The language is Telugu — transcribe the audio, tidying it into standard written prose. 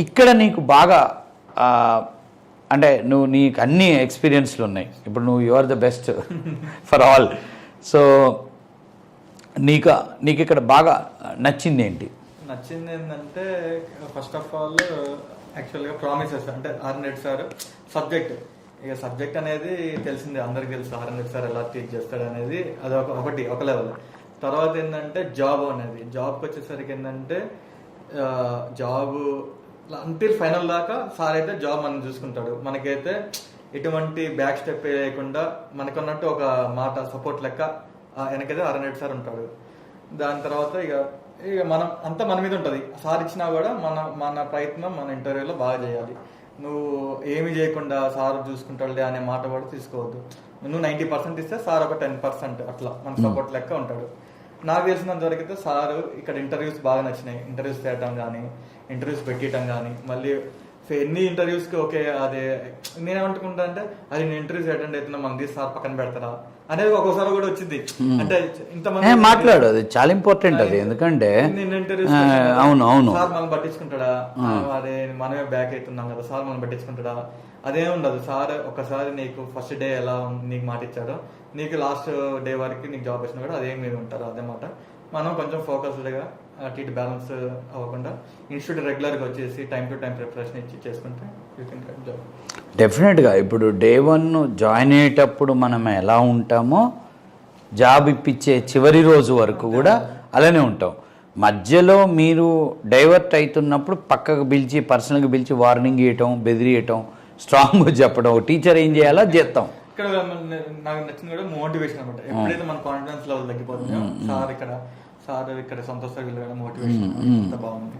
ఇక్కడ నీకు బాగా అంటే నీకు అన్ని ఎక్స్పీరియన్స్లు ఉన్నాయి, ఇప్పుడు నువ్వు you are the best for all. So నీకు ఇక్కడ బాగా నచ్చింది ఏంటి? నచ్చింది ఏంటంటే ఫస్ట్ ఆఫ్ ఆల్ యాక్చువల్గా ప్రామిసెస్ అంటే ఆర్ఎన్ సార్ సబ్జెక్ట్ అనేది తెలిసిందే, అందరికి తెలుసు ఆర్ఎన్ సార్ ఎలా టీచ్ చేస్తాడు అనేది, అది ఒక లెవెల్. తర్వాత ఏంటంటే జాబ్కి వచ్చేసరికి ఏంటంటే జాబ్ అంటిల్ ఫైనల్ దాకా సార్ అయితే జాబ్ మనం చూసుకుంటాడు. మనకైతే ఎటువంటి బ్యాక్ స్టెప్ వేయకుండా మనకున్నట్టు ఒక మాట సపోర్ట్ లెక్క వెనకైతే ఆర్ఎన్ సార్ ఉంటాడు. దాని తర్వాత ఇక మనం అంతా మన మీద ఉంటుంది. సార్ ఇచ్చినా కూడా మన ప్రయత్నం మన ఇంటర్వ్యూలో బాగా చేయాలి. నువ్వు ఏమి చేయకుండా సార్ చూసుకుంటాడులే అనే మాట కూడా తీసుకోవద్దు. నువ్వు 90% ఇస్తే సార్ ఒక 10% అట్లా మన సపోర్ట్ లెక్క ఉంటాడు. నాకు తెలిసినంత వరకు అయితే సార్ ఇక్కడ ఇంటర్వ్యూస్ బాగా నచ్చినాయి. ఇంటర్వ్యూస్ చేయడం కానీ, ఇంటర్వ్యూస్ పెట్టడం కానీ, మళ్ళీ ఎన్ని ఇంటర్వ్యూస్కి ఓకే అదే నేనేమనుకుంటా అంటే అది నేను ఇంటర్వ్యూస్ అటెండ్ అవుతున్నా మనది సార్ పక్కన పెడతారా అనేది ఒక్కోసారి కూడా వచ్చింది. అంటే ఇంతమంది మాట్లాడు, అది చాలా ఇంపార్టెంట్ అది, ఎందుకంటే అవును సార్ మనం పట్టించుకుంటాడా, అదే మనమే బ్యాక్ అవుతున్నాం కదా సార్ మనం పట్టించుకుంటాడా, అదేం ఉండదు. సార్ ఒకసారి నీకు ఫస్ట్ డే ఎలా నీకు మాట ఇచ్చాడో నీకు లాస్ట్ డే వరకు నీకు జాబ్ వచ్చినా కూడా అదే మీద ఉంటారు. అదే మాట మనం కొంచెం ఫోకస్డ్గా అటు ఇటు బ్యాలెన్స్ అవ్వకుండా ఇన్స్టిట్యూట్ రెగ్యులర్గా వచ్చేసి టైం టు టైం ప్రిపరేషన్ ఇచ్చి చేసుకుంటే యూ కెన్ గెట్ జాబ్. డెఫినెట్గా ఇప్పుడు Day 1 జాయిన్ అయ్యేటప్పుడు మనం ఎలా ఉంటామో జాబ్ ఇప్పించే చివరి రోజు వరకు కూడా అలానే ఉంటాం. మధ్యలో మీరు డైవర్ట్ అవుతున్నప్పుడు పక్కకు పిలిచి పర్సనల్గా పిలిచి వార్నింగ్ ఇవ్వటం, బెదిరియటం, స్ట్రాంగ్గా చెప్పడం, టీచర్ ఏం చేయాలో చేస్తాం. ఇక్కడ నాకు నచ్చింది కూడా మోటివేషన్ అనమాట. ఎప్పుడైతే మన కాన్ఫిడెన్స్ లెవెల్ తగ్గిపోతుందో సార్ ఇక్కడ సంతోషంగా మోటివేషన్ బాగుంది.